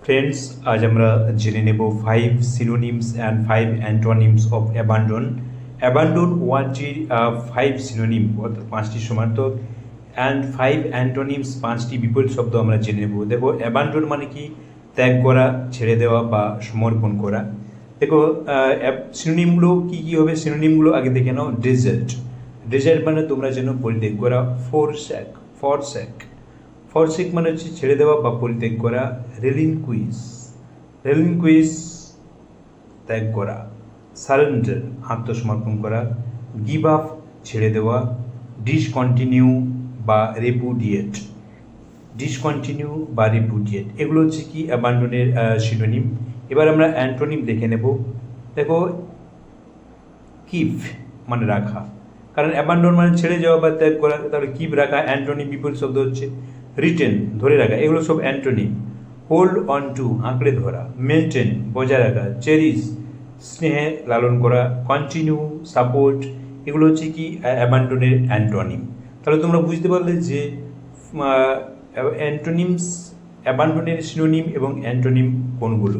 Friends, আজ আমরা জেনে নেব 5 synonyms and 5 antonyms of abandon. Abandon ওয়ার্ডটির 5 সিনোনিম অর্থাৎ 5টি সমার্থক অ্যান্ড 5 অ্যান্টোনিমস 5টি বিপরীত শব্দ আমরা জেনে নেব। দেখো, অ্যাবান্ডন মানে কি? ত্যাগ করা, ছেড়ে দেওয়া বা সমর্পণ করা। দেখো, সিনোনিমগুলো কী কী হবে? সিনোনিমগুলো আগে দেখে নাও। ডেজার্ট, ডেজার্ট মানে তোমরা যেন পরিত্যাগ করা। ফোরস্যাক, ফরস্যাক, ফরসেক মানে হচ্ছে ছেড়ে দেওয়া বা পরিত্যাগ করা। রেলিনকুইস, রেলিনকুইস ত্যাগ করা। সারেন্ডার আত্মসমর্পণ করা। গিভ আপ ছেড়ে দেওয়া। ডিসকন্টিনিউ বা রেপুডিয়েট, ডিসকন্টিনিউ বা রেপুডিয়েট, এগুলো হচ্ছে কি অ্যাবান্ডনের সিনোনিম। এবার আমরা অ্যান্টোনিম দেখে নেব। দেখো, কিপ মানে রাখা, কারণ অ্যাবান্ডন মানে ছেড়ে যাওয়া বা ত্যাগ করা, তাহলে কিপ রাখা। অ্যান্টোনিম বিপরীত শব্দ হচ্ছে রিটেন ধরে রাখা, এগুলো সব অ্যান্টোনিম। হোল্ড অন টু আঁকড়ে ধরা। মেনটেন বজায় রাখা। চেরিশ স্নেহে লালন করা। কন্টিনিউ সাপোর্ট, এগুলো হচ্ছে কি অ্যাবান্ডনের অ্যান্টোনিম। তাহলে তোমরা বুঝতে পারলে যে অ্যান্টোনিমস, অ্যাবান্ডনের সিনোনিম এবং অ্যান্টোনিম কোনগুলো।